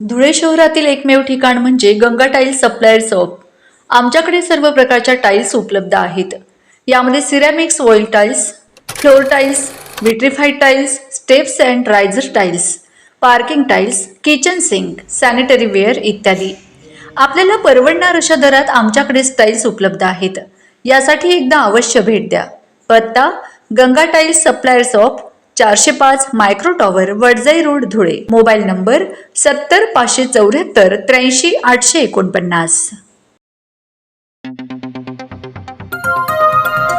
धुळे शहरातील एकमेव ठिकाण म्हणजे गंगा टाइल्स सप्लायर शॉप. आमच्याकडे सर्व प्रकारच्या टाइल्स उपलब्ध आहेत. यामध्ये ceramics, oil tiles, floor tiles, vitrified tiles, steps and riser tiles, parking tiles, kitchen sink, sanitary ware इत्यादी. आपल्याला परवडणार अशा दरात आमच्याकडे टाइल्स उपलब्ध आहेत. यासाठी एकदा अवश्य भेट द्या. पत्ता Ganga tiles supplier shop, 405 micro tower, Wadjai road, Dhule. Mobile number 70 574 83 849.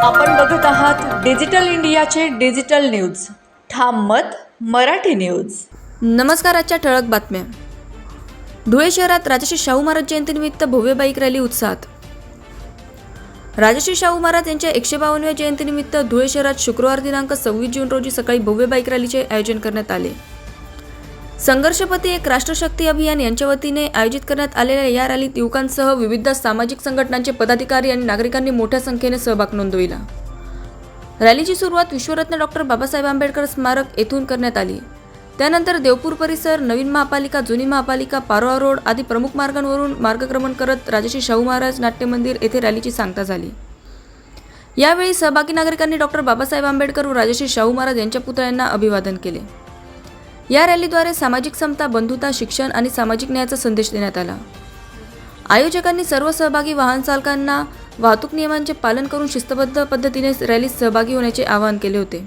आपण बघत आहात डिजिटल इंडियाचे डिजिटल न्यूज. ठाम मत मराठी न्यूज. नमस्कार. आजच्या ठळक बातम्या. धुळे शहरात राजश्री शाहू महाराज जयंतीनिमित्त भव्य बाईक रॅली उत्साहात. राजश्री शाहू महाराज यांच्या 152व्या जयंतीनिमित्त धुळे शहरात शुक्रवार दिनांक 26 जून रोजी सकाळी भव्य बाईक रॅलीचे आयोजन करण्यात आले. संघर्षपती एक राष्ट्रशक्ती अभियान यांच्या वतीने आयोजित करण्यात आलेल्या या रॅलीत युवकांसह विविध सामाजिक संघटनांचे पदाधिकारी आणि नागरिकांनी मोठ्या संख्येने सहभाग नोंदविला. रॅलीची सुरुवात विश्वरत्न डॉक्टर बाबासाहेब आंबेडकर स्मारक येथून करण्यात आली. त्यानंतर देवपूर परिसर, नवीन महापालिका, जुनी महापालिका, पारोळा रोड आदी प्रमुख मार्गांवरून मार्गक्रमण करत राजश्री शाहू महाराज नाट्य मंदिर येथे रॅलीची सांगता झाली. यावेळी सहभागी नागरिकांनी डॉक्टर बाबासाहेब आंबेडकर व राजश्री शाहू महाराज यांच्या पुतळ्यांना अभिवादन केले. या रॅलीद्वारे सामाजिक समता, बंधुता, शिक्षण आणि सामाजिक न्यायाचा संदेश देण्यात आला. आयोजकांनी सर्व सहभागी वाहन चालकांना वाहतूक नियमांचे पालन करून शिस्तबद्ध पद्धतीने रॅलीत सहभागी होण्याचे आवाहन केले होते.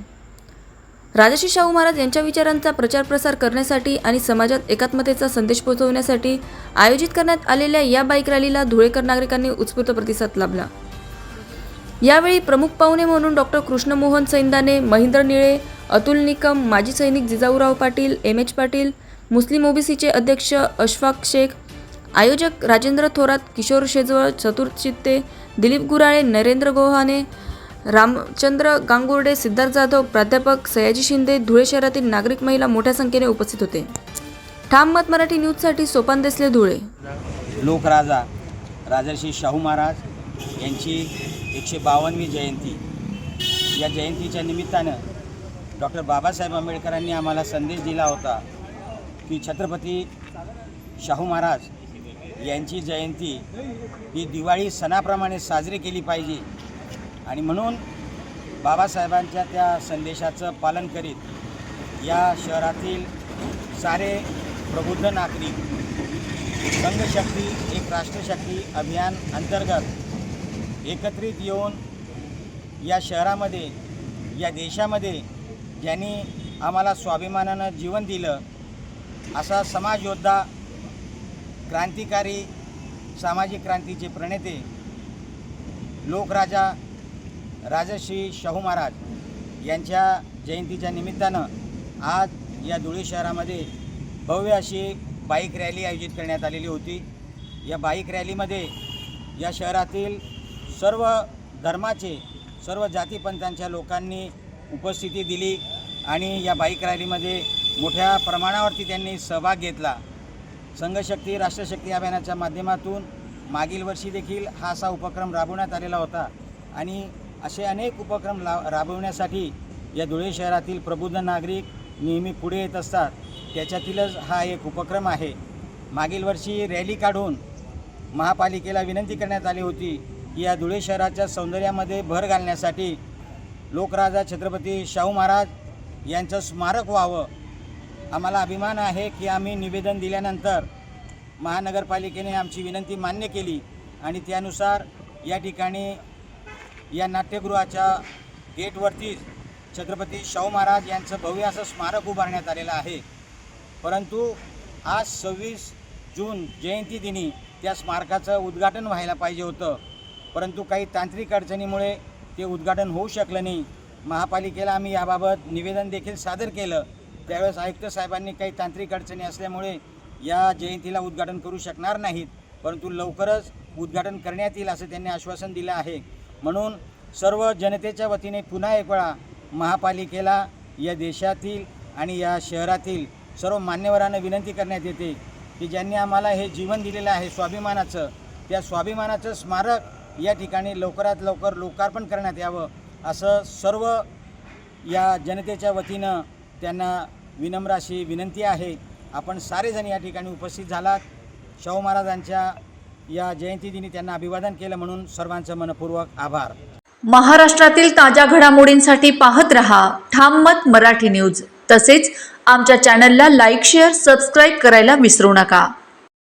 राजश्री शाहू महाराज यांच्या विचारांचा प्रचार प्रसार करण्यासाठी आणि समाजात एकात्मतेचा संदेश पोहोचवण्यासाठी आयोजित करण्यात आलेल्या या बाईक रॅलीला धुळेकर नागरिकांनी उत्स्फूर्त प्रतिसाद लाभला. यावेळी प्रमुख पाहुणे म्हणून डॉक्टर कृष्णमोहन सैंदाने, महेंद्र निळे, अतुल निकम, माजी सैनिक जिजाऊराव पाटील, एम.एच. पाटील, मुस्लिम ओबीसीचे अध्यक्ष अशफाक शेख, आयोजक राजेंद्र थोरात, किशोर शेजवळ, चतुर चित्ते, दिलीप गुराळे, नरेंद्र गोहाने, रामचंद्र गांगुर्डे, सिद्धार्थ जाधव, प्राध्यापक सयाजी शिंदे, धुळे शहरातील नागरिक, महिला मोठ्या संख्येने उपस्थित होते. ठाम मत मराठी न्यूजसाठी सोपान देसले, धुळे. लोकराजा राजर्षी शाहू महाराज यांची 152वी जयंती. या जयंतीच्या निमित्तानं डॉक्टर बाबासाहेब आंबेडकरांनी आम्हाला संदेश दिला होता की छत्रपती शाहू महाराज यांची जयंती ही दिवाळी सणाप्रमाणे साजरी केली पाहिजे आणि म्हणून बाबासाहेबांच्या त्या संदेशाचं पालन करीत या शहरातील सारे प्रबुद्ध नागरिक संघशक्ती एक राष्ट्रशक्ती अभियान अंतर्गत एकत्रित येऊन या शहरामध्ये, या देशामध्ये ज्यांनी आम्हाला स्वाभिमानानं जीवन दिलं असा समाज योद्धा, क्रांतिकारी, सामाजिक क्रांतीचे प्रणेते लोकराजा राजश्री शाहू महाराज यांच्या जयंतीच्या निमित्तानं आज या धुळे शहरामध्ये भव्य अशी बाईक रॅली आयोजित करण्यात आलेली होती. या बाईक रॅलीमध्ये या शहरातील सर्व धर्माचे, सर्व जातीपंथांच्या लोकांनी उपस्थिती दिली आणि या बाईक रॅलीमध्ये मोठ्या प्रमाणावरती त्यांनी सहभाग घेतला. संघशक्ती राष्ट्रशक्ती अभियानाच्या माध्यमातून मागील वर्षी देखील हा असा उपक्रम राबवण्यात आलेला होता आणि असे अनेक उपक्रम राबवण्यासाठी या धुळे शहरातील प्रबुद्ध नागरिक नेहमी पुढे येत असतात. त्याच्यातीलच हा एक उपक्रम आहे. मागील वर्षी रॅली काढून महापालिकेला विनंती करण्यात आली होती की या धुळे शहराच्या सौंदर्यामध्ये भर घालण्यासाठी लोकराजा छत्रपती शाहू महाराज यांचं स्मारक व्हावं. आम्हाला अभिमान आहे की आम्ही निवेदन दिल्यानंतर महानगरपालिकेने आमची विनंती मान्य केली आणि त्यानुसार या ठिकाणी या नाट्यगृहाच्या गेटवरतीच छत्रपती शाहू महाराज यांचं भव्य असं स्मारक उभारण्यात आलेलं आहे. परंतु आज 26 जून जयंती दिनी त्या स्मारकाचं उद्घाटन व्हायला पाहिजे होतं, परंतु काही तांत्रिक अडचणीमुळे ते उद्घाटन होऊ शकलं नाही. महापालिकेला आम्ही याबाबत निवेदन देखील सादर केलं. त्यावेळेस आयुक्त साहेबांनी काही तांत्रिक अडचणी असल्यामुळे या जयंतीला उद्घाटन करू शकणार नाहीत, परंतु लवकरच उद्घाटन करण्यात येईल असं त्यांनी आश्वासन दिलं आहे. म्हणून सर्व जनतेच्या वतीने पुन्हा एक वेळा महापालिकेला, या देशातील आणि या शहरातील सर्व मान्यवरांना विनंती करण्यात येते की ज्यांनी आम्हाला हे जीवन दिलेलं आहे स्वाभिमानाचं, त्या स्वाभिमानाचं स्मारक या ठिकाणी लवकरात लवकर लोकार्पण करण्यात यावं असं सर्व या जनतेच्या वतीनं त्यांना विनम्र अशी विनंती आहे. आपण सारेजण या ठिकाणी उपस्थित झालात. शाहू महाराजांच्या या जयंतीदिनी त्यांना अभिवादन केलं म्हणून सर्वांचं मनपूर्वक आभार. महाराष्ट्रातील ताज्या घडामोडींसाठी पाहत रहा ठाम मत मराठी न्यूज. तसेच आमच्या चॅनलला लाईक, शेअर, सबस्क्राईब करायला विसरू नका.